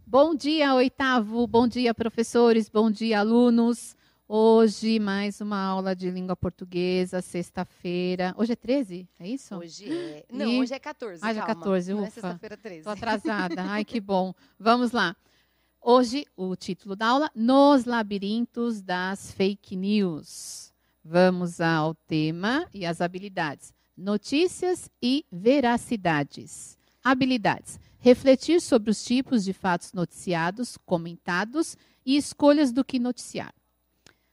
Bom dia, oitavo. Bom dia, professores. Bom dia, alunos. Hoje, mais uma aula de língua portuguesa, sexta-feira. Hoje é 13? É isso? Hoje é... Não, hoje é 14, já é calma. 14, Não é ufa. sexta-feira 13. Tô atrasada. Ai, que bom. Vamos lá. Hoje, o título da aula, Nos Labirintos das Fake News. Vamos ao tema e às habilidades. Notícias e veracidades. Habilidades. Refletir sobre os tipos de fatos noticiados, comentados e escolhas do que noticiar.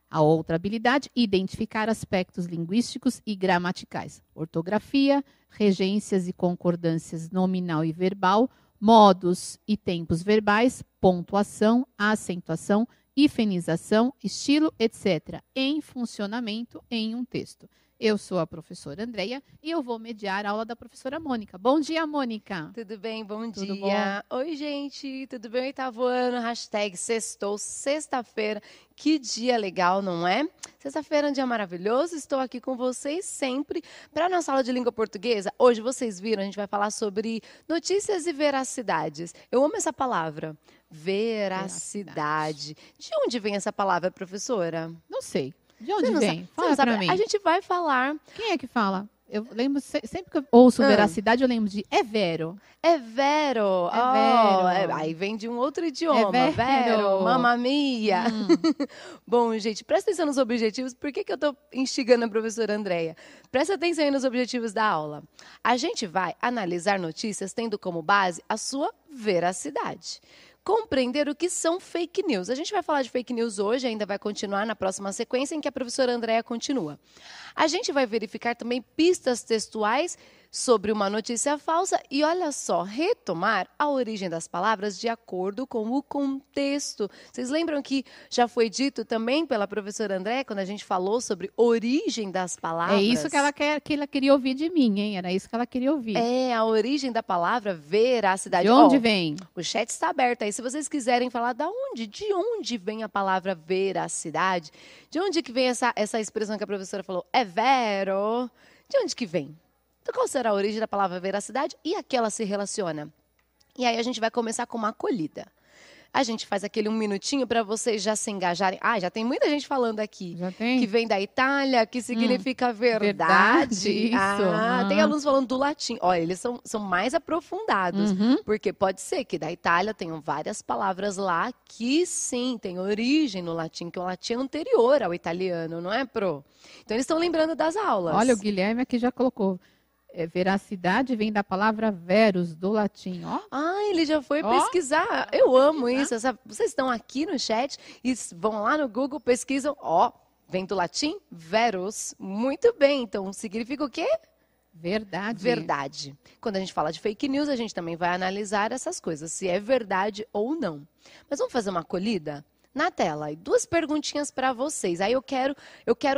A outra habilidade, identificar aspectos linguísticos e gramaticais. Ortografia, regências e concordâncias nominal e verbal, modos e tempos verbais, pontuação, acentuação, hifenização, estilo, etc. Em funcionamento em um texto. Eu sou a professora Andreia e eu vou mediar a aula da professora Mônica. Bom dia, Mônica. Tudo bem? Bom Tudo dia. Bom? Oi, gente. Tudo bem? Oitavo ano. Hashtag sextou, sexta-feira. Que dia legal, não é? Sexta-feira é um dia maravilhoso. Estou aqui com vocês sempre para a nossa aula de língua portuguesa. Hoje, vocês viram, a gente vai falar sobre notícias e veracidades. Eu amo essa palavra. Veracidade. De onde vem essa palavra, professora? Não sei. De onde vem? Sabe? Fala pra mim. A gente vai falar. Quem é que fala? Eu lembro, sempre que eu ouço veracidade, eu lembro de vero. É vero. Aí vem de um outro idioma. Vero, mamma mia. Bom, gente, presta atenção nos objetivos. Por que eu estou instigando a professora Andreia? Presta atenção aí nos objetivos da aula. A gente vai analisar notícias tendo como base a sua veracidade. Compreender o que são fake news. A gente vai falar de fake news hoje, ainda vai continuar na próxima sequência em que a professora Andreia continua. A gente vai verificar também pistas textuais sobre uma notícia falsa e, olha só, retomar a origem das palavras de acordo com o contexto. Vocês lembram que já foi dito também pela professora Andréia, quando a gente falou sobre origem das palavras? É isso que ela queria ouvir de mim, hein? Era isso que ela queria ouvir. É, a origem da palavra veracidade. De onde vem? O chat está aberto aí. Se vocês quiserem falar de onde vem a palavra veracidade, de onde que vem essa expressão que a professora falou, é vero, de onde que vem? Então, qual será a origem da palavra veracidade e a que ela se relaciona? E aí a gente vai começar com uma acolhida. A gente faz aquele 1 minutinho para vocês já se engajarem. Ah, já tem muita gente falando aqui. Já tem? Que vem da Itália, que significa verdade. Isso. Tem alunos falando do latim. Olha, eles são mais aprofundados. Porque pode ser que da Itália tenham várias palavras lá que sim, tem origem no latim, que o latim é anterior ao italiano, não é, Pro? Então eles estão lembrando das aulas. Olha, o Guilherme aqui já colocou. Veracidade vem da palavra verus, do latim, ó. Ah, ele já foi pesquisar. Eu amo isso. Vocês estão aqui no chat e vão lá no Google, pesquisam. Vem do latim, verus. Muito bem. Então, significa o quê? Verdade. Verdade. Quando a gente fala de fake news, a gente também vai analisar essas coisas, se é verdade ou não. Mas vamos fazer uma acolhida? Na tela, e 2 perguntinhas para vocês. Aí eu quero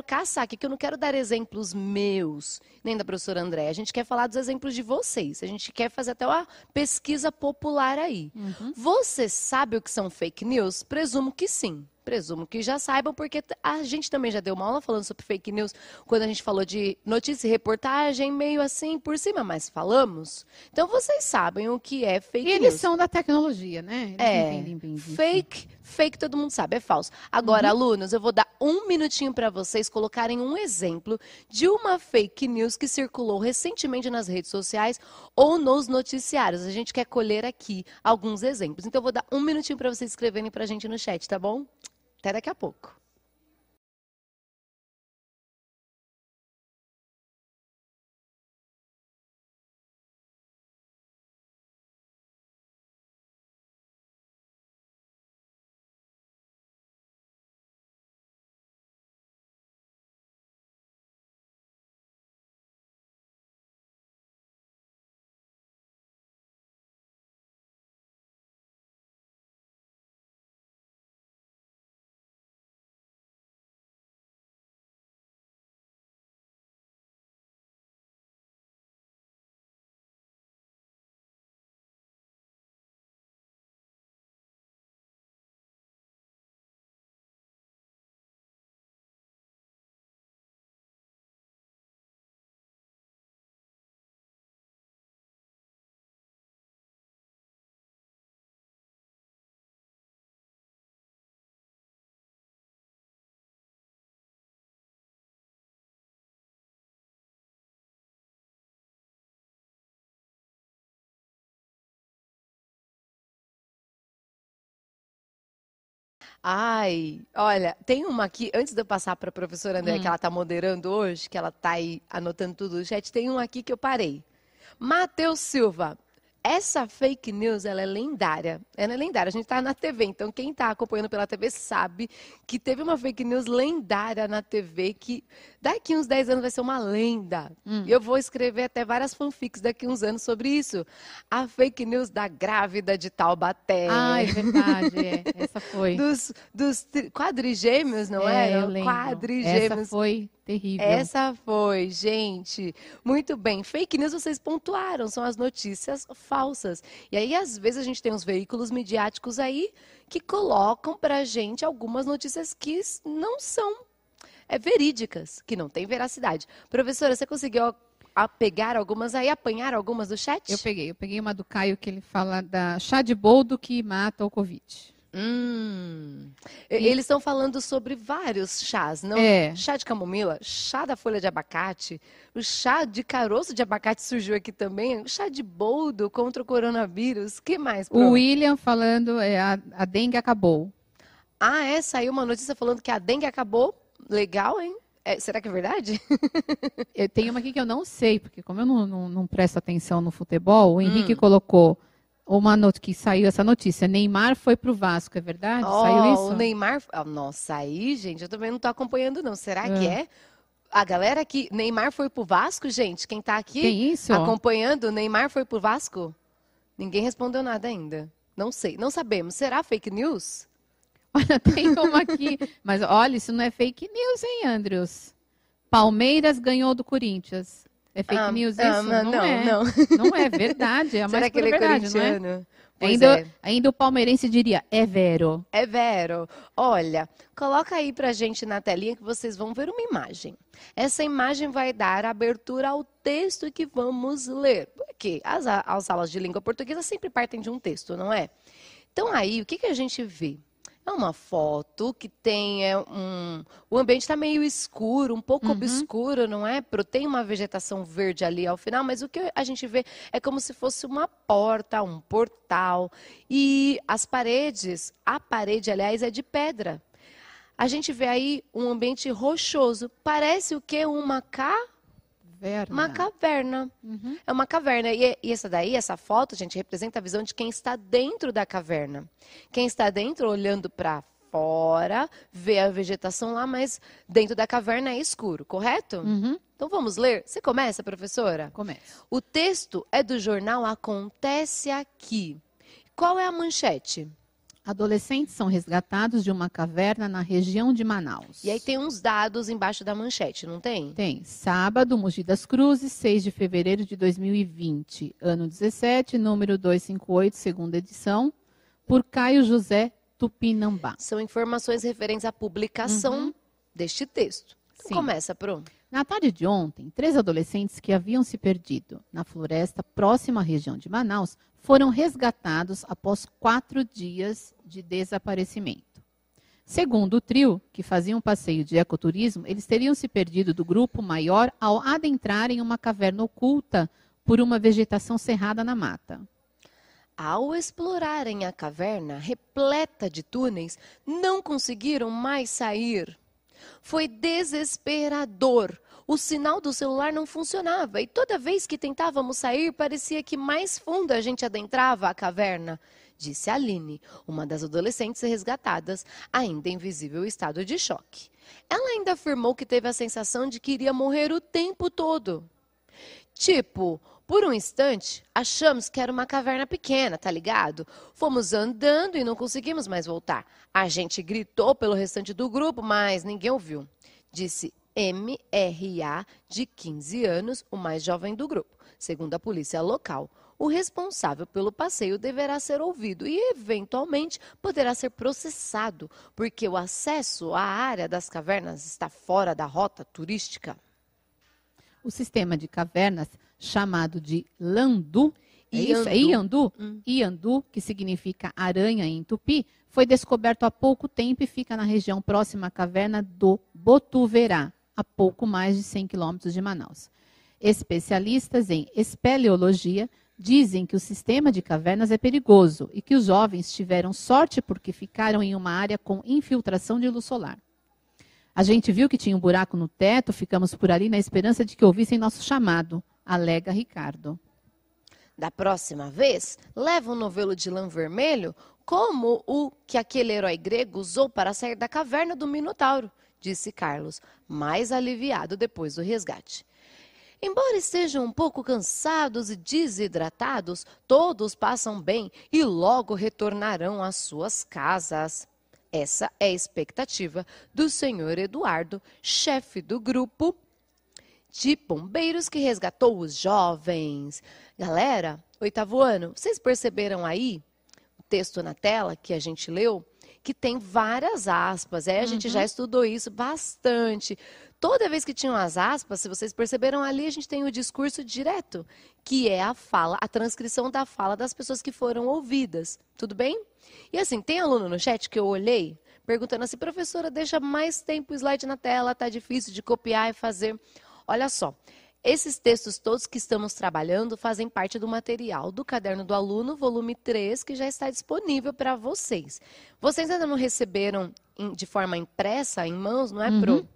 caçar aqui, que eu não quero dar exemplos meus, nem da professora André. A gente quer falar dos exemplos de vocês. A gente quer fazer até uma pesquisa popular aí. Você sabe o que são fake news? Presumo que sim. Presumo que já saibam, porque a gente também já deu uma aula falando sobre fake news, quando a gente falou de notícia e reportagem, meio assim por cima, mas falamos. Então, vocês sabem o que é fake news. Eles são da tecnologia, né? Eles entendem bem disso. Fake todo mundo sabe, é falso. Agora, alunos, eu vou dar 1 minutinho para vocês colocarem um exemplo de uma fake news que circulou recentemente nas redes sociais ou nos noticiários. A gente quer colher aqui alguns exemplos. Então, eu vou dar 1 minutinho para vocês escreverem para a gente no chat, tá bom? Até daqui a pouco. Ai, olha, tem uma aqui, antes de eu passar para a professora André, que ela está moderando hoje, que ela está aí anotando tudo no chat, tem um aqui que eu parei. Matheus Silva. Essa fake news, ela é lendária. Ela é lendária. A gente está na TV, então quem está acompanhando pela TV sabe que teve uma fake news lendária na TV que daqui uns 10 anos vai ser uma lenda. E eu vou escrever até várias fanfics daqui uns anos sobre isso. A fake news da grávida de Taubaté. Ah, é verdade. Essa foi. Dos quadrigêmeos, não é? Eu lembro. Quadrigêmeos. Essa foi terrível. Essa foi, gente. Muito bem. Fake news vocês pontuaram, são as notícias falsas. E aí, às vezes, a gente tem uns veículos midiáticos aí que colocam pra gente algumas notícias que não são verídicas, que não têm veracidade. Professora, você conseguiu pegar algumas aí, apanhar algumas do chat? Eu peguei uma do Caio que ele fala da chá de boldo que mata o Covid. Eles estão falando sobre vários chás, não? Chá de camomila, chá da folha de abacate, o chá de caroço de abacate surgiu aqui também, o chá de boldo contra o coronavírus, que mais? O William falando, a dengue acabou. Ah, saiu uma notícia falando que a dengue acabou, legal, hein? Será que é verdade? Eu tenho uma aqui que eu não sei, porque como eu não presto atenção no futebol, o Henrique colocou que saiu essa notícia. Neymar foi pro Vasco, é verdade? Saiu isso? O Neymar... Nossa, aí, gente, eu também não tô acompanhando, não. Será que é? A galera aqui... Neymar foi pro Vasco, gente? Quem tá aqui acompanhando, Neymar foi pro Vasco? Ninguém respondeu nada ainda. Não sei, não sabemos. Será fake news? Olha, tem uma aqui. Mas olha, isso não é fake news, hein, Andrews? Palmeiras ganhou do Corinthians. É fake news isso? Não é verdade. É a mais pura verdade, não é? Ainda o palmeirense diria, é vero. É vero. Olha, coloca aí pra gente na telinha que vocês vão ver uma imagem. Essa imagem vai dar abertura ao texto que vamos ler. Porque as aulas de língua portuguesa sempre partem de um texto, não é? Então aí, o que a gente vê? É uma foto que tem o ambiente está meio escuro, um pouco obscuro, não é? Tem uma vegetação verde ali ao final, mas o que a gente vê é como se fosse uma porta, um portal. E a parede, aliás, é de pedra. A gente vê aí um ambiente rochoso. Parece o quê? Uma caverna. É uma caverna. E essa foto, gente, representa a visão de quem está dentro da caverna. Quem está dentro, olhando para fora, vê a vegetação lá, mas dentro da caverna é escuro, correto? Então vamos ler? Você começa, professora? Começa. O texto é do jornal Acontece Aqui. Qual é a manchete? Adolescentes são resgatados de uma caverna na região de Manaus. E aí tem uns dados embaixo da manchete, não tem? Tem. Sábado, Mogi das Cruzes, 6 de fevereiro de 2020. Ano 17, número 258, segunda edição, por Caio José Tupinambá. São informações referentes à publicação deste texto. Então começa, Pro. Na tarde de ontem, 3 adolescentes que haviam se perdido na floresta próxima à região de Manaus foram resgatados após 4 dias de desaparecimento. Segundo o trio, que fazia um passeio de ecoturismo, eles teriam se perdido do grupo maior ao adentrarem uma caverna oculta por uma vegetação cerrada na mata. Ao explorarem a caverna, repleta de túneis, não conseguiram mais sair. Foi desesperador. O sinal do celular não funcionava e toda vez que tentávamos sair, parecia que mais fundo a gente adentrava a caverna, disse Aline, uma das adolescentes resgatadas, ainda em visível estado de choque. Ela ainda afirmou que teve a sensação de que iria morrer o tempo todo. Tipo, por um instante, achamos que era uma caverna pequena, tá ligado? Fomos andando e não conseguimos mais voltar. A gente gritou pelo restante do grupo, mas ninguém ouviu, disse MRA, de 15 anos, o mais jovem do grupo. Segundo a polícia local, o responsável pelo passeio deverá ser ouvido e, eventualmente, poderá ser processado, porque o acesso à área das cavernas está fora da rota turística. O sistema de cavernas, chamado de Landu, Iandu? Iandu, que significa aranha em tupi, foi descoberto há pouco tempo e fica na região próxima à caverna do Botuverá, a pouco mais de 100 quilômetros de Manaus. Especialistas em espeleologia Dizem que o sistema de cavernas é perigoso e que os jovens tiveram sorte porque ficaram em uma área com infiltração de luz solar. A gente viu que tinha um buraco no teto, ficamos por ali na esperança de que ouvissem nosso chamado, alega Ricardo. Da próxima vez, leva um novelo de lã vermelho como o que aquele herói grego usou para sair da caverna do Minotauro, disse Carlos, mais aliviado depois do resgate. Embora estejam um pouco cansados e desidratados, todos passam bem e logo retornarão às suas casas. Essa é a expectativa do senhor Eduardo, chefe do grupo de bombeiros que resgatou os jovens. Galera, 8º ano, vocês perceberam aí o texto na tela que a gente leu? Que tem várias aspas. A gente já estudou isso bastante. Toda vez que tinham as aspas, se vocês perceberam ali, a gente tem o discurso direto, que é a fala, a transcrição da fala das pessoas que foram ouvidas. Tudo bem? E assim, tem aluno no chat que eu olhei, perguntando assim, professora, deixa mais tempo o slide na tela, tá difícil de copiar e fazer. Olha só, esses textos todos que estamos trabalhando fazem parte do material do Caderno do Aluno, volume 3, que já está disponível para vocês. Vocês ainda não receberam de forma impressa, em mãos, não é, Pro?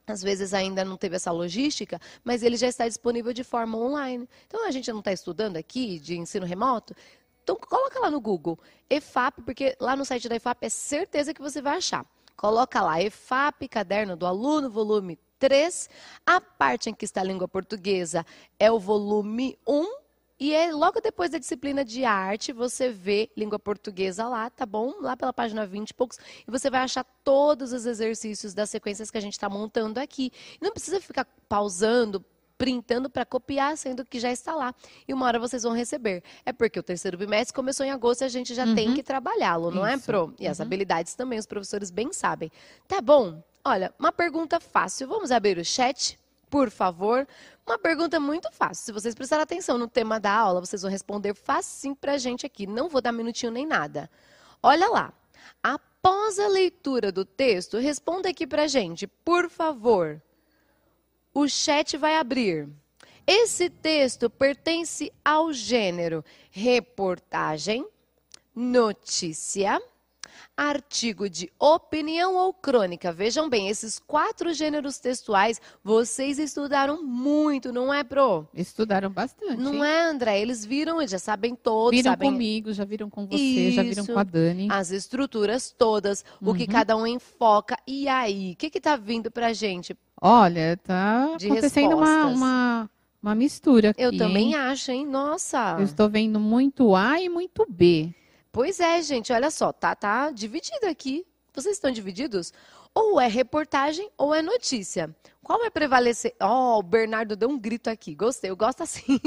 Às vezes ainda não teve essa logística, mas ele já está disponível de forma online. Então, a gente não está estudando aqui de ensino remoto? Então, coloca lá no Google, EFAP, porque lá no site da EFAP é certeza que você vai achar. Coloca lá, EFAP, Caderno do Aluno, volume 3. A parte em que está a língua portuguesa é o volume 1. E logo depois da disciplina de arte, você vê língua portuguesa lá, tá bom? Lá pela página 20 e poucos. E você vai achar todos os exercícios das sequências que a gente está montando aqui. Não precisa ficar pausando, printando para copiar, sendo que já está lá. E uma hora vocês vão receber. É porque o 3º bimestre começou em agosto e a gente já tem que trabalhá-lo, não é, Pro? E as habilidades também, os professores bem sabem. Tá bom? Olha, uma pergunta fácil. Vamos abrir o chat, por favor. Uma pergunta muito fácil. Se vocês prestarem atenção no tema da aula, vocês vão responder facinho pra gente aqui. Não vou dar minutinho nem nada. Olha lá. Após a leitura do texto, responda aqui pra gente, por favor. O chat vai abrir. Esse texto pertence ao gênero reportagem, notícia, artigo de opinião ou crônica. Vejam bem, esses 4 gêneros textuais vocês estudaram muito, não é, Pro? Estudaram bastante. Não é, André? Eles viram, eles já sabem todos. Viram sabem... comigo, já viram com você, já viram com a Dani. As estruturas todas, o que cada um enfoca. E aí, o que tá vindo pra gente? Olha, tá acontecendo uma mistura aqui. Eu também acho, hein? Nossa! Eu estou vendo muito A e muito B. Pois é, gente, olha só, tá dividido aqui. Vocês estão divididos? Ou é reportagem ou é notícia. Qual vai prevalecer? O Bernardo deu um grito aqui. Gostei, eu gosto assim.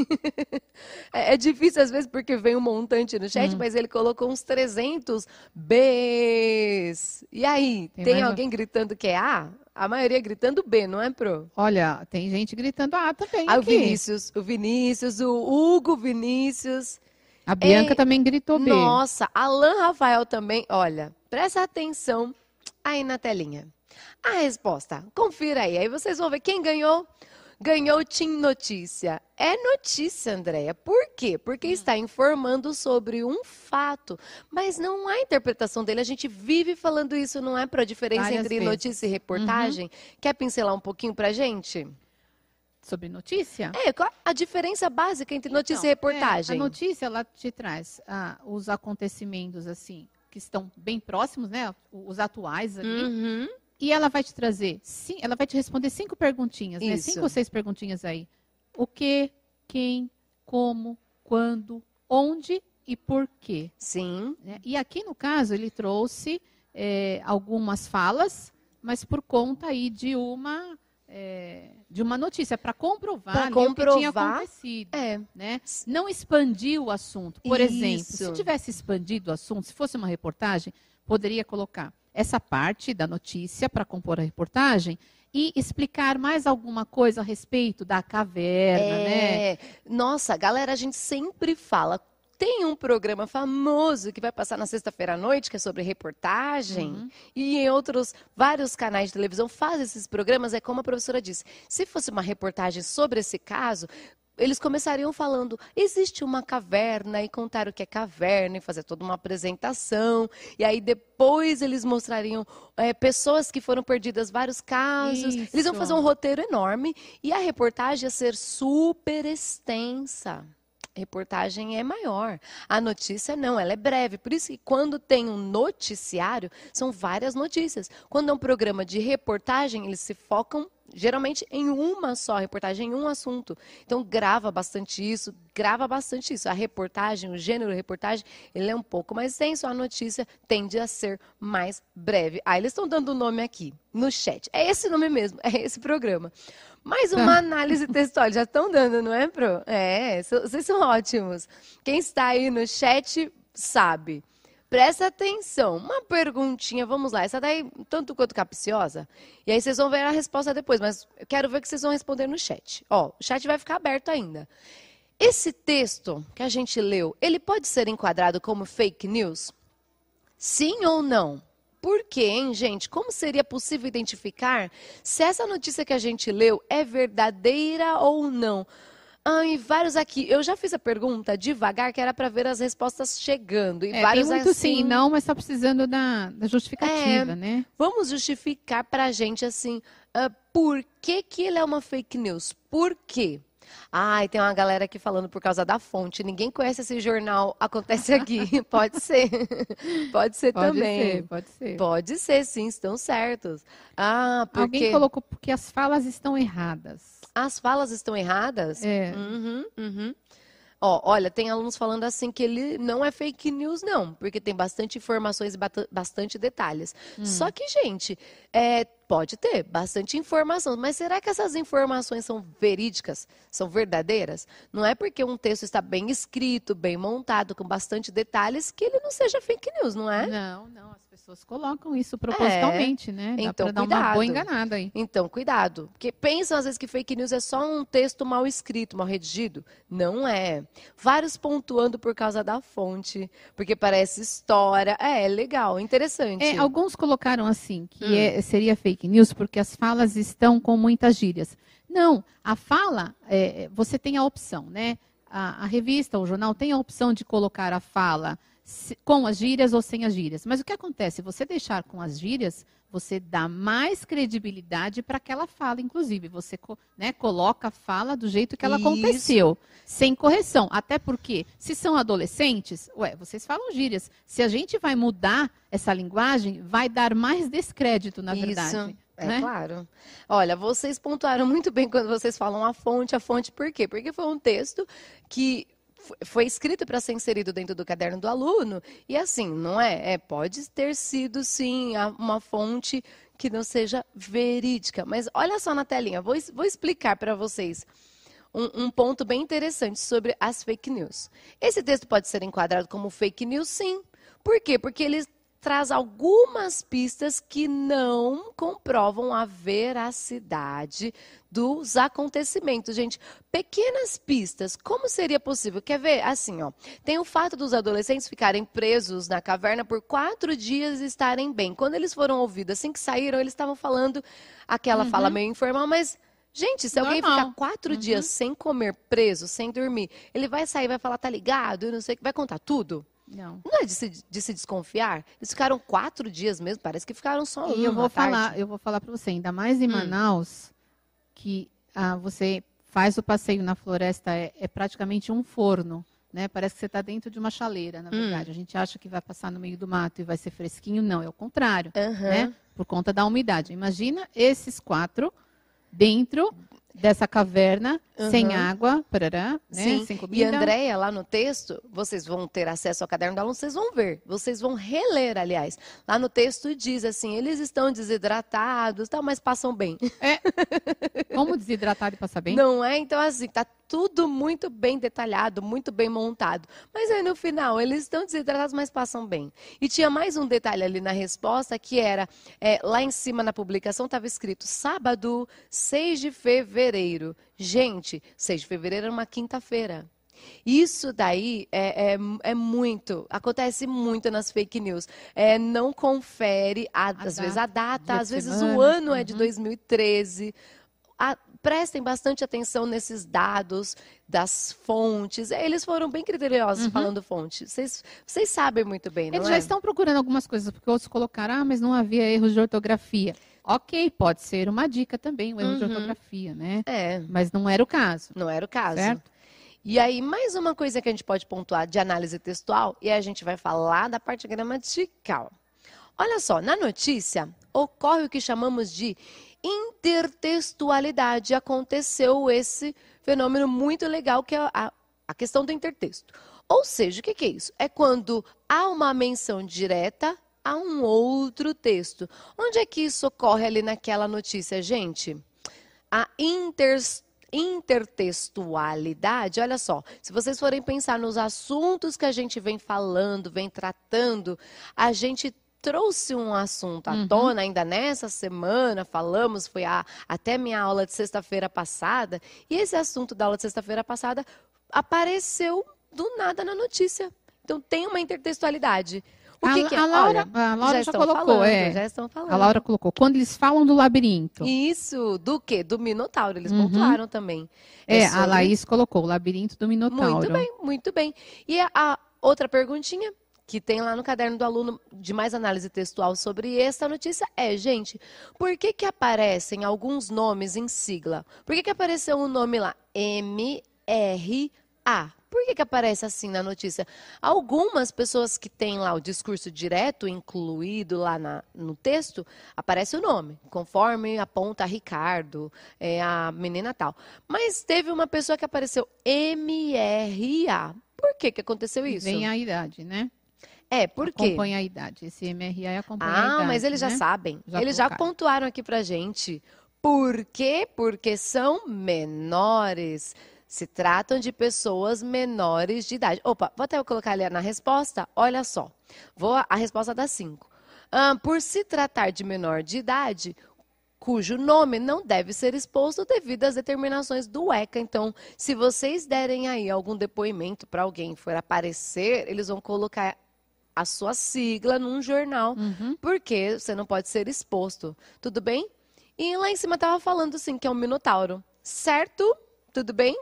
É difícil às vezes porque vem um montante no chat, mas ele colocou uns 300 Bs. E aí, tem alguém gritando que é A? A maioria gritando B, não é, Pro? Olha, tem gente gritando A também aqui. O Vinícius, o Hugo Vinícius. A Bianca também gritou B. Nossa, Alan Rafael também. Olha, presta atenção aí na telinha. A resposta, confira aí. Aí vocês vão ver quem ganhou. Ganhou Team Notícia. É notícia, Andréia. Por quê? Porque está informando sobre um fato. Mas não há interpretação dele. A gente vive falando isso, não é? Para a diferença Várias entre vezes. Notícia e reportagem. Quer pincelar um pouquinho pra gente? Sobre notícia? Qual a diferença básica entre notícia e reportagem? A notícia, ela te traz os acontecimentos, assim, que estão bem próximos, né? Os atuais ali. E ela vai te trazer, ela vai te responder 5 perguntinhas, né? 5 ou 6 perguntinhas aí. O que, quem, como, quando, onde e por quê. Sim. Né? E aqui, no caso, ele trouxe algumas falas, mas por conta aí de uma notícia, para comprovar, o que tinha acontecido. Né? Não expandiu o assunto. Por exemplo, se tivesse expandido o assunto, se fosse uma reportagem, poderia colocar essa parte da notícia para compor a reportagem e explicar mais alguma coisa a respeito da caverna, né? Nossa, galera, a gente sempre fala. Tem um programa famoso que vai passar na sexta-feira à noite, que é sobre reportagem, e em vários canais de televisão fazem esses programas. É como a professora disse, se fosse uma reportagem sobre esse caso, eles começariam falando, existe uma caverna, e contar o que é caverna, e fazer toda uma apresentação, e aí depois eles mostrariam pessoas que foram perdidas, vários casos, Isso. eles iam fazer um roteiro enorme, e a reportagem ia ser super extensa. A reportagem é maior. A notícia não, ela é breve. Por isso que quando tem um noticiário, são várias notícias. Quando é um programa de reportagem, eles se focam geralmente em uma só reportagem, em um assunto. Então grava bastante isso. A reportagem, o gênero reportagem, ele é um pouco mais extenso. A notícia tende a ser mais breve. Ah, eles estão dando o nome aqui no chat. É esse nome mesmo, é esse programa. Mais uma análise textual, já estão dando, não é, Pro? Vocês são ótimos. Quem está aí no chat sabe. Presta atenção. Uma perguntinha, vamos lá. Essa daí, tanto quanto capciosa. E aí vocês vão ver a resposta depois, mas eu quero ver o que vocês vão responder no chat. Ó, o chat vai ficar aberto ainda. Esse texto que a gente leu, ele pode ser enquadrado como fake news? Sim ou não? Por quê, hein, gente? Como seria possível identificar se essa notícia que a gente leu é verdadeira ou não? Ai, vários aqui. Eu já fiz a pergunta devagar, que era para ver as respostas chegando. E vários tem muito assim, sim, não, mas está precisando da justificativa, né? Vamos justificar para a gente assim, por que ele é uma fake news? Por quê? Ai, tem uma galera aqui falando por causa da fonte. Ninguém conhece esse jornal, acontece aqui. Pode ser. Pode ser também. Pode ser. Pode ser, sim, estão certos. Ah, porque... Alguém colocou porque as falas estão erradas. As falas estão erradas? É. Ó, olha, tem alunos falando assim que ele não é fake news, não, porque tem bastante informações e bastante detalhes. Só que, gente, pode ter bastante informação, mas será que essas informações são verídicas, são verdadeiras? Não é porque um texto está bem escrito, bem montado, com bastante detalhes, que ele não seja fake news, não é? Não, as pessoas colocam isso propositalmente, né? Dá Então, pra dar uma boa enganada aí. Então, cuidado. Porque pensam às vezes que fake news é só um texto mal escrito, mal redigido. Não é. Vários pontuando por causa da fonte, porque parece história. É legal, interessante. Alguns colocaram assim, que seria fake news porque as falas estão com muitas gírias. Não, a fala, você tem a opção, né? A revista, o jornal tem a opção de colocar a fala com as gírias ou sem as gírias. Mas o que acontece? Se você deixar com as gírias, você dá mais credibilidade para aquela fala, inclusive. Você coloca a fala do jeito que ela aconteceu, sem correção. Até porque, se são adolescentes, vocês falam gírias. Se a gente vai mudar essa linguagem, vai dar mais descrédito, na verdade. É claro. Olha, vocês pontuaram muito bem quando vocês falam a fonte por quê? Porque foi um texto que foi escrito para ser inserido dentro do caderno do aluno, e assim, não é? Pode ter sido, sim, uma fonte que não seja verídica. Mas olha só na telinha, vou explicar para vocês um ponto bem interessante sobre as fake news. Esse texto pode ser enquadrado como fake news, sim. Por quê? Porque ele traz algumas pistas que não comprovam a veracidade dos acontecimentos. Gente, pequenas pistas, como seria possível? Quer ver? Assim, ó, tem o fato dos adolescentes ficarem presos na caverna por 4 dias e estarem bem. Quando eles foram ouvidos, assim que saíram, eles estavam falando aquela fala meio informal, mas... Gente, se alguém ficar 4 dias sem comer, preso, sem dormir, ele vai sair, vai falar, tá ligado? Eu não sei, vai contar tudo? Não é de se desconfiar? Eles ficaram 4 dias mesmo, parece que ficaram só e eu vou falar para você, ainda mais em Manaus, que você faz o passeio na floresta, é praticamente um forno, né? Parece que você está dentro de uma chaleira, na verdade. A gente acha que vai passar no meio do mato e vai ser fresquinho, não, é o contrário, né? Por conta da umidade. Imagina esses 4 dentro dessa caverna, sem água, parará, né? Sem comida. E Andréia, lá no texto, vocês vão ter acesso ao caderno do aluno, vocês vão ver, vocês vão reler, aliás. Lá no texto diz assim, eles estão desidratados, mas passam bem. Como desidratado e passar bem? Não é? Então, assim, tá tudo muito bem detalhado, muito bem montado. Mas aí, no final, eles estão desidratados, mas passam bem. E tinha mais um detalhe ali na resposta, que era, lá em cima na publicação estava escrito, sábado, 6 de fevereiro. Gente, 6 de fevereiro era uma quinta-feira. Isso daí acontece muito nas fake news. Não confere, às vezes, a data, às vezes o ano é de 2013. prestem bastante atenção nesses dados das fontes. Eles foram bem criteriosos falando fonte. Vocês sabem muito bem, não é? Eles já estão procurando algumas coisas, porque outros colocaram, mas não havia erros de ortografia. Ok, pode ser uma dica também, o erro de ortografia, né? Mas não era o caso. Não era o caso. Certo? E aí, mais uma coisa que a gente pode pontuar de análise textual, e a gente vai falar da parte gramatical. Olha só, na notícia, ocorre o que chamamos de intertextualidade. Aconteceu esse fenômeno muito legal, que é a questão do intertexto. Ou seja, o que é isso? É quando há uma menção direta a um outro texto. Onde é que isso ocorre ali naquela notícia, gente? A intertextualidade, olha só, se vocês forem pensar nos assuntos que a gente vem falando, vem tratando, a gente trouxe um assunto à tona ainda nessa semana, falamos, foi até minha aula de sexta-feira passada, e esse assunto da aula de sexta-feira passada apareceu do nada na notícia. Então tem uma intertextualidade. A Laura já colocou, já estão falando. A Laura colocou, quando eles falam do labirinto. Isso, do quê? Do Minotauro, eles pontuaram também. A Laís colocou, o labirinto do Minotauro. Muito bem. E a outra perguntinha que tem lá no caderno do aluno de mais análise textual sobre essa notícia é, gente, por que aparecem alguns nomes em sigla? Por que apareceu um nome lá? MRA. Por que aparece assim na notícia? Algumas pessoas que têm lá o discurso direto incluído lá no texto, aparece o nome, conforme aponta Ricardo, a menina tal. Mas teve uma pessoa que apareceu MRA. Por que aconteceu isso? Vem a idade, né? Por quê? Acompanha a idade. Esse MRA acompanha a idade. Mas eles já sabem. Eles já pontuaram aqui pra gente. Por quê? Porque são menores. Se tratam de pessoas menores de idade. Opa, vou até colocar ali na resposta. Olha só. A resposta dá 5. Por se tratar de menor de idade, cujo nome não deve ser exposto devido às determinações do ECA. Então, se vocês derem aí algum depoimento para alguém for aparecer, eles vão colocar a sua sigla num jornal, porque você não pode ser exposto. Tudo bem? E lá em cima estava falando, assim, que é um minotauro. Certo? Tudo bem?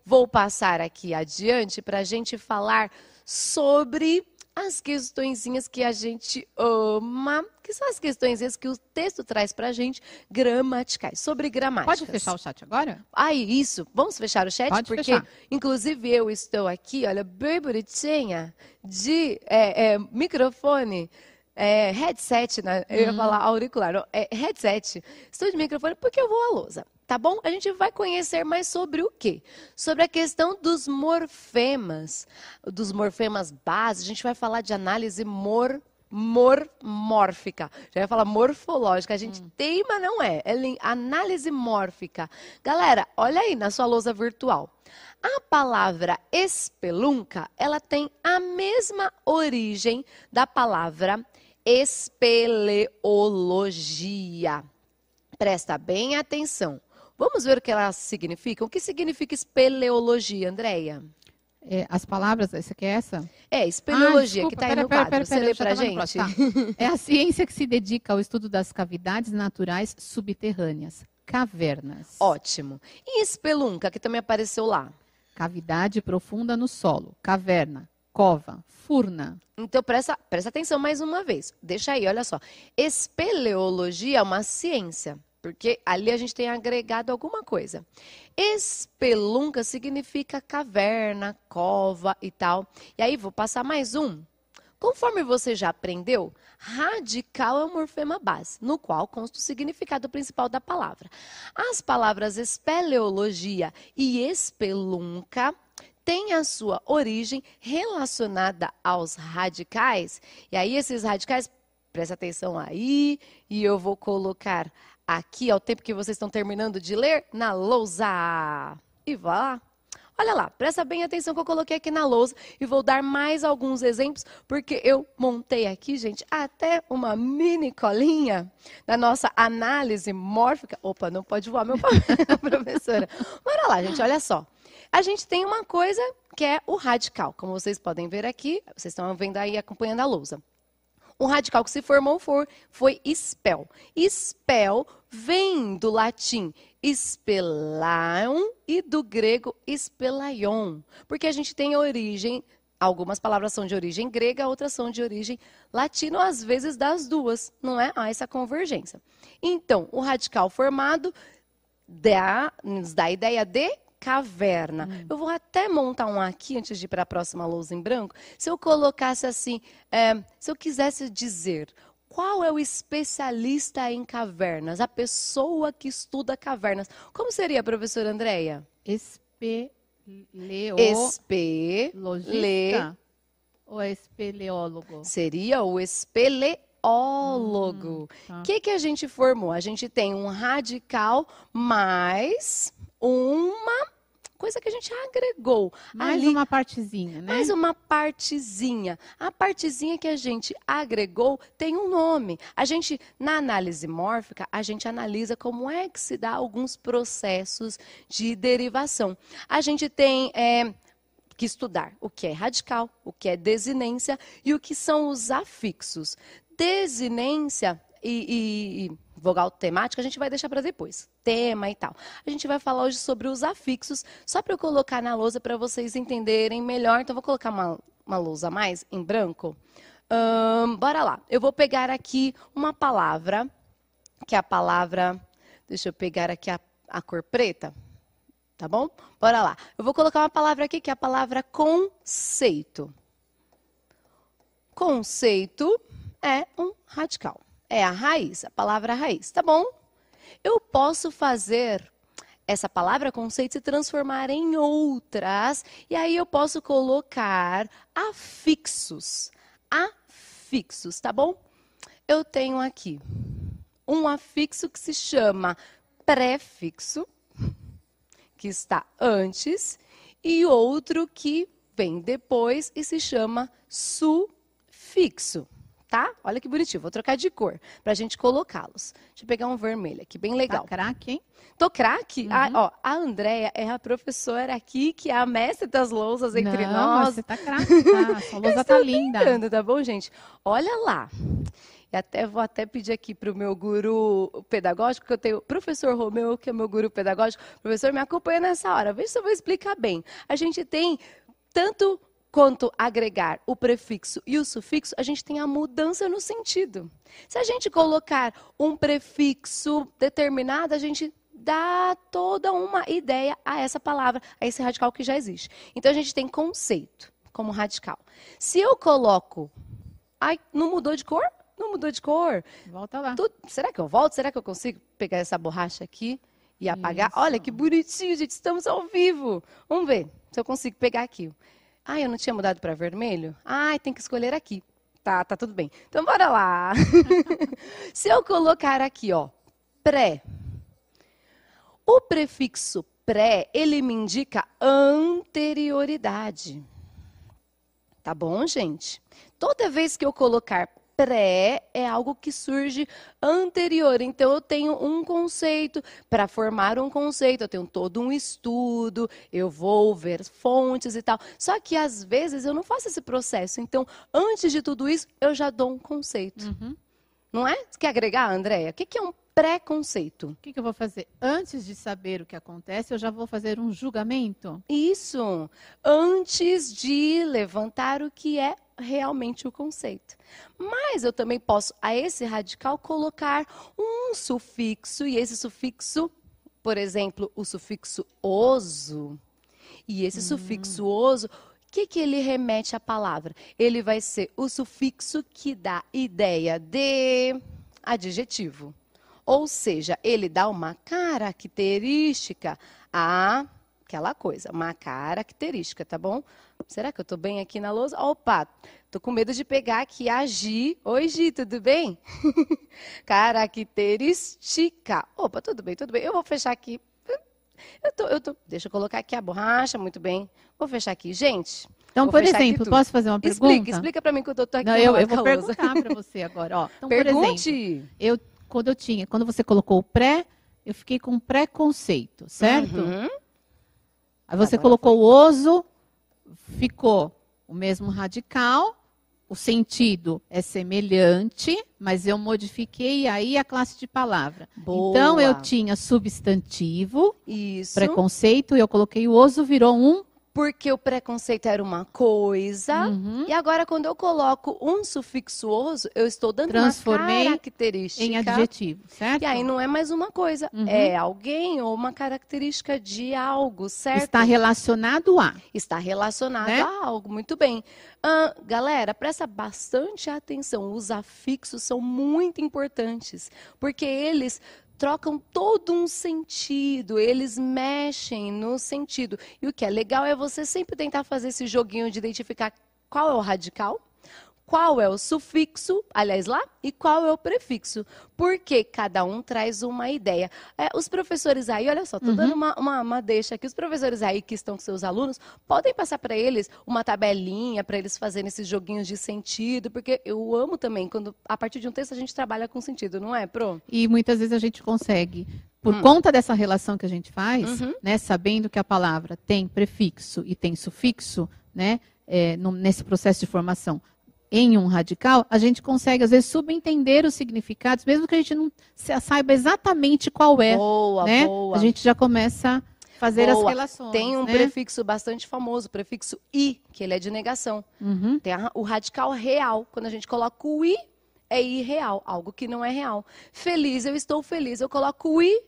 Vou passar aqui adiante para a gente falar sobre as questõezinhas que a gente ama, que são as questõezinhas que o texto traz para a gente, gramaticais, sobre gramática. Pode fechar o chat agora? Isso. Vamos fechar o chat? Pode porque, fechar. Inclusive, eu estou aqui, olha, bem bonitinha, de microfone, headset, né? Eu ia falar auricular, não, headset. Estou de microfone porque eu vou à lousa. Tá bom? A gente vai conhecer mais sobre o quê? Sobre a questão dos morfemas base. A gente vai falar de análise mórfica. Já vai falar morfológica. A gente tem, mas não é. É análise mórfica. Galera, olha aí na sua lousa virtual. A palavra espelunca, ela tem a mesma origem da palavra espeleologia. Presta bem atenção. Vamos ver o que elas significam? O que significa espeleologia, Andréia? As palavras, essa aqui é essa? Espeleologia, que está aí no quadro. Você lê pra gente? É a ciência que se dedica ao estudo das cavidades naturais subterrâneas, cavernas. Ótimo. E espelunca, que também apareceu lá? Cavidade profunda no solo, caverna, cova, furna. Então, presta atenção mais uma vez. Deixa aí, olha só. Espeleologia é uma ciência. Porque ali a gente tem agregado alguma coisa. Espelunca significa caverna, cova e tal. E aí, vou passar mais um. Conforme você já aprendeu, radical é um morfema base, no qual consta o significado principal da palavra. As palavras espeleologia e espelunca têm a sua origem relacionada aos radicais. E aí, esses radicais, presta atenção aí, e eu vou colocar aqui, ao tempo que vocês estão terminando de ler, na lousa. E vá lá. Olha lá, presta bem atenção que eu coloquei aqui na lousa e vou dar mais alguns exemplos, porque eu montei aqui, gente, até uma mini colinha da nossa análise mórfica. Opa, não pode voar meu papel, professora. Bora lá, gente, olha só. A gente tem uma coisa que é o radical. Como vocês podem ver aqui, vocês estão vendo aí acompanhando a lousa. O radical que se formou foi spell. Spell vem do latim spelaion e do grego spelaion. Porque a gente tem origem, algumas palavras são de origem grega, outras são de origem latina, às vezes das duas, não é? Há essa convergência. Então, o radical formado nos dá a ideia de caverna. Eu vou até montar um aqui, antes de ir para a próxima lousa em branco. Se eu colocasse assim, se eu quisesse dizer qual é o especialista em cavernas, a Pessoa que estuda cavernas, como seria, professora Andréia? Espeleologista ou espeleólogo? Seria o espeleólogo. O que a gente formou? A gente tem um radical mais uma coisa que a gente agregou. Mais uma partezinha, né? Mais uma partezinha. A partezinha que a gente agregou tem um nome. A gente, na análise mórfica, a gente analisa como é que se dá alguns processos de derivação. A gente tem que estudar o que é radical, o que é desinência e o que são os afixos. Desinência e vogal temática a gente vai deixar para depois, tema e tal. A gente vai falar hoje sobre os afixos, só para eu colocar na lousa para vocês entenderem melhor. Então, vou colocar uma lousa a mais em branco. Bora lá. Eu vou pegar aqui uma palavra, que é a palavra... Deixa eu pegar aqui a cor preta, tá bom? Bora lá. Eu vou colocar uma palavra aqui, que é a palavra conceito. Conceito é um radical. É a raiz, a palavra raiz, tá bom? Eu posso fazer essa palavra conceito se transformar em outras, e aí eu posso colocar afixos. Afixos, tá bom? Eu tenho aqui um afixo que se chama prefixo, que está antes, e outro que vem depois e se chama sufixo. Tá? Olha que bonitinho. Vou trocar de cor pra gente colocá-los. Deixa eu pegar um vermelho aqui, bem legal. Tá craque, hein? Tô craque? A Andréia é a professora aqui, que é a mestre das lousas entre nós. Você tá craque, tá? Sua lousa tá linda. Brincando, tá bom, gente? Olha lá. E vou pedir aqui pro meu guru pedagógico, que eu tenho o professor Romeu, que é meu guru pedagógico. Professor, me acompanha nessa hora. Veja se eu vou explicar bem. A gente tem tanto... Quanto agregar o prefixo e o sufixo, a gente tem a mudança no sentido. Se a gente colocar um prefixo determinado, a gente dá toda uma ideia a essa palavra, a esse radical que já existe. Então, a gente tem conceito como radical. Se eu coloco... Ai, não mudou de cor? Não mudou de cor. Volta lá. Será que eu volto? Será que eu consigo pegar essa borracha aqui e apagar? Isso. Olha que bonitinho, gente. Estamos ao vivo. Vamos ver se eu consigo pegar aqui. Eu não tinha mudado para vermelho? Tem que escolher aqui. Tá tudo bem. Então, bora lá. Se eu colocar aqui, ó, pré. O prefixo pré, ele me indica anterioridade. Tá bom, gente? Toda vez que eu colocar pré, é algo que surge anterior. Então, eu tenho um conceito. Para formar um conceito, eu tenho todo um estudo, eu vou ver fontes e tal. Só que, às vezes, eu não faço esse processo. Então, antes de tudo isso, eu já dou um conceito. Não é? Você quer agregar, Andréia? O que é um pré-conceito? O que eu vou fazer? Antes de saber o que acontece, eu já vou fazer um julgamento? Isso. Antes de levantar o que é realmente o conceito. Mas eu também posso, a esse radical, colocar um sufixo, e esse sufixo, por exemplo, o sufixo oso. E esse sufixo oso, o que ele remete à palavra? Ele vai ser o sufixo que dá ideia de adjetivo. Ou seja, ele dá uma característica àquela coisa, uma característica, tá bom? Será que eu tô bem aqui na lousa? Opa, tô com medo de pegar aqui a Gi. Oi, Gi, tudo bem? Característica. Opa, tudo bem, tudo bem. Eu vou fechar aqui. Deixa eu colocar aqui a borracha, muito bem. Vou fechar aqui. Gente, então, por exemplo, posso fazer uma pergunta? Explica para mim que eu tô aqui. Não, eu vou perguntar para você agora. Ó. Então, Pergunte. Por exemplo, quando você colocou o pré, eu fiquei com preconceito, certo? Aí você colocou o oso, ficou o mesmo radical, o sentido é semelhante, mas eu modifiquei aí a classe de palavra. Boa. Então, eu tinha substantivo, Isso. preconceito, e eu coloquei o oso, virou um... Porque o preconceito era uma coisa, e agora quando eu coloco um sufixo oso, eu estou dando uma característica em adjetivo, certo? E aí não é mais uma coisa, é alguém ou uma característica de algo, certo? Está relacionado a. Está relacionado a algo, muito bem. Galera, presta bastante atenção, os afixos são muito importantes, porque eles trocam todo um sentido, eles mexem no sentido. E o que é legal é você sempre tentar fazer esse joguinho de identificar qual é o radical, qual é o sufixo, aliás lá, e qual é o prefixo. Porque cada um traz uma ideia. Os professores aí, olha só, estou dando uma deixa aqui. Os professores aí que estão com seus alunos, podem passar para eles uma tabelinha, para eles fazerem esses joguinhos de sentido, porque eu amo também, quando a partir de um texto a gente trabalha com sentido, não é, Pro? E muitas vezes a gente consegue, por conta dessa relação que a gente faz, né, sabendo que a palavra tem prefixo e tem sufixo, né, nesse processo de formação, em um radical, a gente consegue, às vezes, subentender os significados, mesmo que a gente não saiba exatamente qual é. Boa, né? boa. A gente já começa a fazer as relações. Tem um prefixo bastante famoso, o prefixo i, que ele é de negação. Tem o radical real. Quando a gente coloca o i, é irreal, algo que não é real. Feliz, eu estou feliz. Eu coloco o i,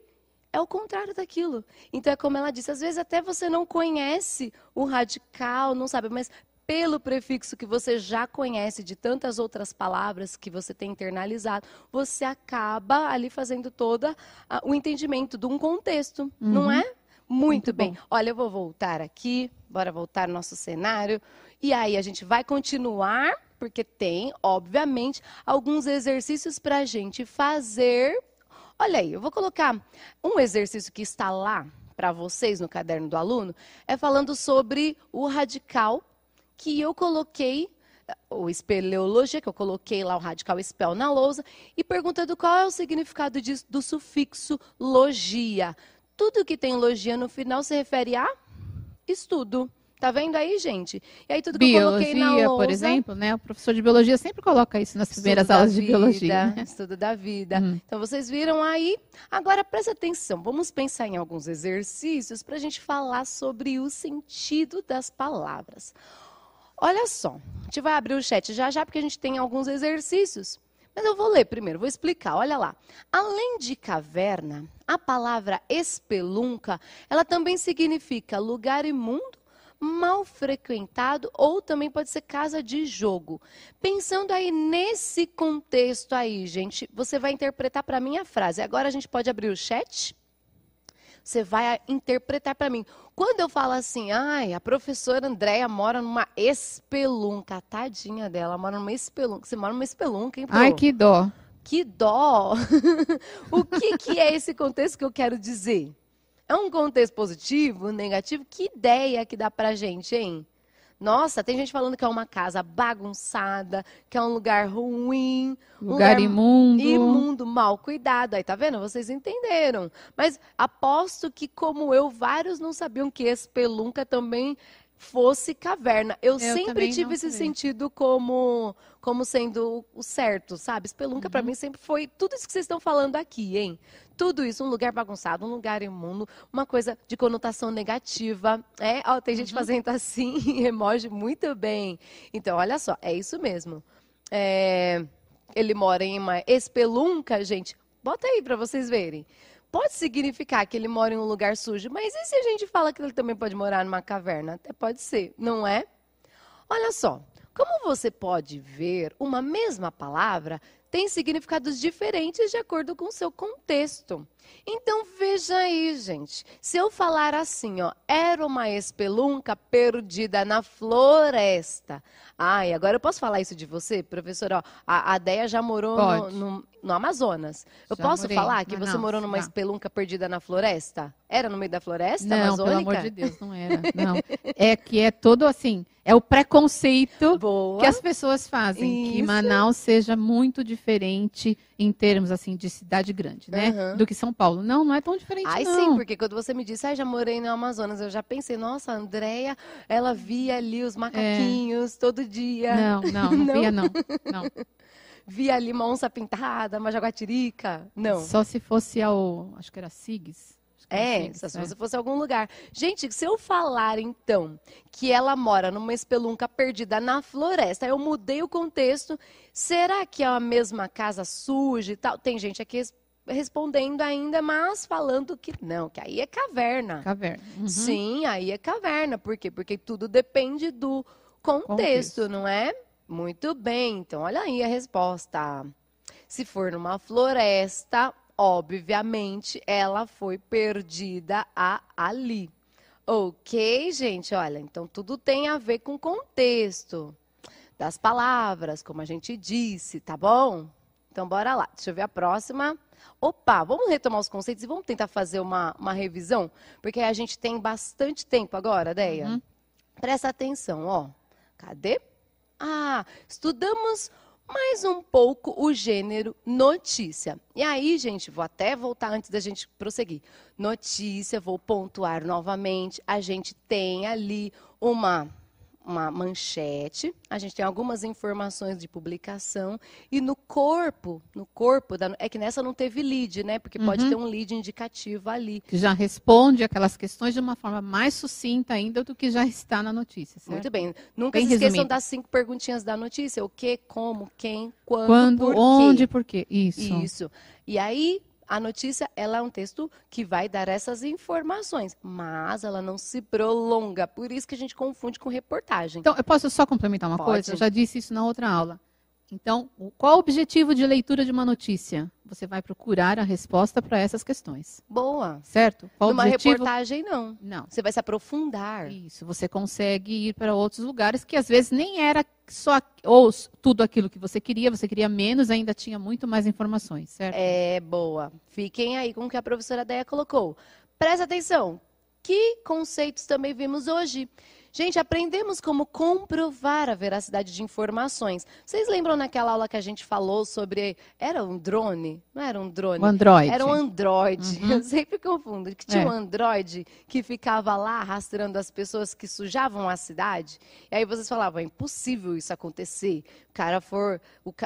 é o contrário daquilo. Então, é como ela disse, às vezes até você não conhece o radical, não sabe, mas pelo prefixo que você já conhece de tantas outras palavras que você tem internalizado, você acaba ali fazendo todo o entendimento de um contexto, não é? Muito bem. Bom. Olha, eu vou voltar aqui, bora voltar no nosso cenário, e aí a gente vai continuar, porque tem, obviamente, alguns exercícios para a gente fazer. Olha aí, eu vou colocar um exercício que está lá para vocês no caderno do aluno, é falando sobre o radical que eu coloquei, o espeleologia, que eu coloquei lá o radical espel na lousa, e perguntando qual é o significado do sufixo logia. Tudo que tem logia no final se refere a estudo. Tá vendo aí, gente? E aí tudo que eu coloquei na lousa, por exemplo, né? O professor de biologia sempre coloca isso nas primeiras aulas de biologia. Né? Estudo da vida. Então, vocês viram aí? Agora, presta atenção. Vamos pensar em alguns exercícios para a gente falar sobre o sentido das palavras. Olha só, a gente vai abrir o chat já, porque a gente tem alguns exercícios. Mas eu vou ler primeiro, vou explicar. Olha lá. Além de caverna, a palavra espelunca, ela também significa lugar imundo, mal frequentado ou também pode ser casa de jogo. Pensando aí nesse contexto aí, gente, você vai interpretar para mim a frase. Agora a gente pode abrir o chat? Você vai interpretar para mim. Quando eu falo assim, a professora Andréia mora numa espelunca, tadinha dela, mora numa espelunca. Você mora numa espelunca, hein, Pro? Ai, que dó. Que dó! O que é esse contexto que eu quero dizer? É um contexto positivo, negativo? Que ideia que dá pra gente, hein? Nossa, tem gente falando que é uma casa bagunçada, que é um lugar ruim. Lugar imundo. Imundo, mal cuidado. Aí, tá vendo? Vocês entenderam. Mas aposto que, como eu, vários não sabiam que espelunca também fosse caverna. Eu sempre tive esse sentido como sendo o certo, sabe? Espelunca pra mim sempre foi tudo isso que vocês estão falando aqui, hein? Tudo isso, um lugar bagunçado, um lugar imundo, uma coisa de conotação negativa. Ó, tem gente fazendo assim, emoji, muito bem. Então, olha só, é isso mesmo. Ele mora em uma espelunca, gente. Bota aí pra vocês verem. Pode significar que ele mora em um lugar sujo, mas e se a gente fala que ele também pode morar numa caverna? Até pode ser, não é? Olha só, como você pode ver, uma mesma palavra tem significados diferentes de acordo com o seu contexto. Então, veja aí, gente. Se eu falar assim, ó, era uma espelunca perdida na floresta. E agora eu posso falar isso de você, professora? A Déia já morou no Amazonas. Eu posso falar que você morou numa espelunca perdida na floresta? Era no meio da floresta não, amazônica? Pelo amor de Deus, não era. Não. É que é todo assim, é o preconceito que as pessoas fazem, que Manaus seja muito diferente em termos assim de cidade grande, né? Do que São Paulo. Não, não é tão diferente, não. Sim, porque quando você me disse, já morei no Amazonas, eu já pensei, nossa, a Andréia, ela via ali os macaquinhos todo dia. Não via, não. Via ali uma onça pintada, uma jaguatirica. Não. Só se fosse acho que era Sigues. Só se você fosse algum lugar. Gente, se eu falar, então, que ela mora numa espelunca perdida na floresta, eu mudei o contexto, será que é a mesma casa suja e tal? Tem gente aqui respondendo ainda, mas falando que não, que aí é caverna. Caverna. Sim, aí é caverna. Por quê? Porque tudo depende do contexto, não é? Muito bem, então olha aí a resposta. Se for numa floresta, obviamente ela foi perdida ali. Ok, gente? Olha, então tudo tem a ver com o contexto das palavras, como a gente disse, tá bom? Então bora lá, deixa eu ver a próxima. Opa, vamos retomar os conceitos e vamos tentar fazer uma revisão? Porque a gente tem bastante tempo agora, Deia. Presta atenção, ó. Cadê? Estudamos mais um pouco o gênero notícia. E aí, gente, vou até voltar antes da gente prosseguir. Notícia, vou pontuar novamente. A gente tem ali uma manchete, a gente tem algumas informações de publicação e no corpo é que nessa não teve lead, né? Porque pode ter um lead indicativo ali. Que já responde aquelas questões de uma forma mais sucinta ainda do que já está na notícia, certo? Muito bem. Nunca se esqueçam das 5 perguntinhas da notícia. O que, como, quem, quando, por quê. Onde, por quê. Isso. E aí, a notícia, ela é um texto que vai dar essas informações, mas ela não se prolonga. Por isso que a gente confunde com reportagem. Então, eu posso só complementar uma coisa? Eu já disse isso na outra aula. Então, qual o objetivo de leitura de uma notícia? Você vai procurar a resposta para essas questões. Boa. Certo? Qual Numa objetivo? reportagem, não. Não. Você vai se aprofundar. Isso. Você consegue ir para outros lugares que às vezes nem era só ou tudo aquilo que você queria menos, ainda tinha muito mais informações, certo? Boa. Fiquem aí com o que a professora Deia colocou. Presta atenção. Que conceitos também vimos hoje? Gente, aprendemos como comprovar a veracidade de informações. Vocês lembram naquela aula que a gente falou sobre... Era um drone? Não era um drone? Um Android. Era um Android. Eu sempre confundo. Que tinha um Android que ficava lá rastreando as pessoas que sujavam a cidade. E aí vocês falavam, é impossível isso acontecer.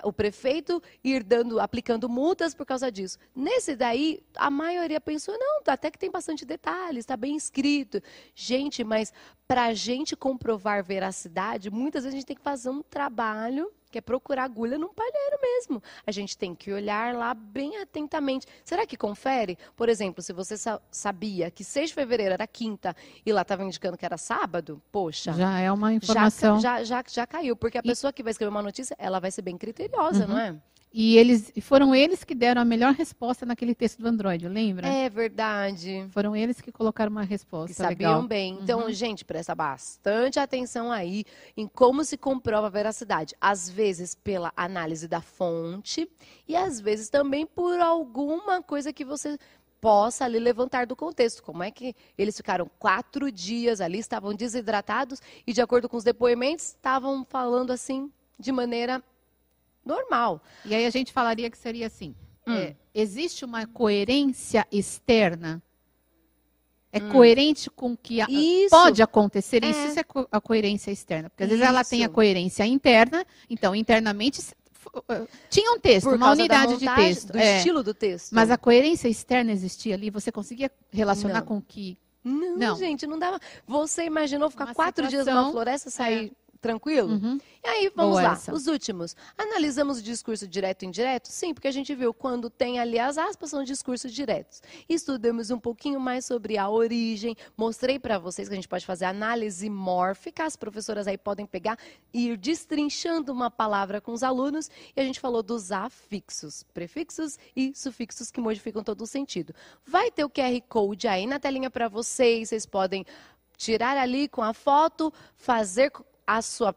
O prefeito ir aplicando multas por causa disso. Nesse daí, a maioria pensou, não, até que tem bastante detalhes, está bem escrito. Gente, mas para a gente comprovar veracidade, muitas vezes a gente tem que fazer um trabalho que é procurar agulha num palheiro mesmo. A gente tem que olhar lá bem atentamente. Será que confere? Por exemplo, se você sabia que 6 de fevereiro era quinta e lá estava indicando que era sábado, poxa. Já é uma informação. Já caiu, porque a pessoa que vai escrever uma notícia, ela vai ser bem criteriosa, não é? E foram eles que deram a melhor resposta naquele texto do Android, lembra? É verdade. Foram eles que colocaram uma resposta. Que sabiam legal. bem. Então, gente, presta bastante atenção aí em como se comprova a veracidade. Às vezes pela análise da fonte e às vezes também por alguma coisa que você possa ali levantar do contexto. Como é que eles ficaram 4 dias ali, estavam desidratados e, de acordo com os depoimentos, estavam falando assim de maneira normal. E aí a gente falaria que seria assim, existe uma coerência externa? É coerente com o que pode acontecer? Isso é a coerência externa. Porque às vezes ela tem a coerência interna, então internamente tinha um texto, uma unidade de texto. Do estilo do texto. Mas a coerência externa existia ali? Você conseguia relacionar com o que... Não, gente, não dava. Você imaginou ficar 4 dias numa floresta, sair... Tranquilo? E aí, vamos lá, os últimos. Analisamos o discurso direto e indireto? Sim, porque a gente viu quando tem ali as aspas, são discursos diretos. Estudamos um pouquinho mais sobre a origem, mostrei para vocês que a gente pode fazer análise mórfica, as professoras aí podem pegar e ir destrinchando uma palavra com os alunos, e a gente falou dos afixos, prefixos e sufixos que modificam todo o sentido. Vai ter o QR Code aí na telinha para vocês podem tirar ali com a foto, fazer a sua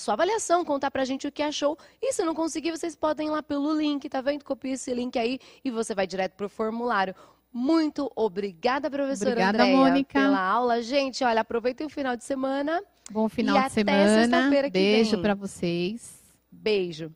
avaliação, contar pra gente o que achou. E se não conseguir, vocês podem ir lá pelo link, tá vendo? Copia esse link aí e você vai direto pro formulário. Muito obrigada, professora Obrigada, Andréia, Mônica, pela aula. Gente, olha, aproveitem o final de semana. Bom final de semana. Beijo para vocês. Beijo.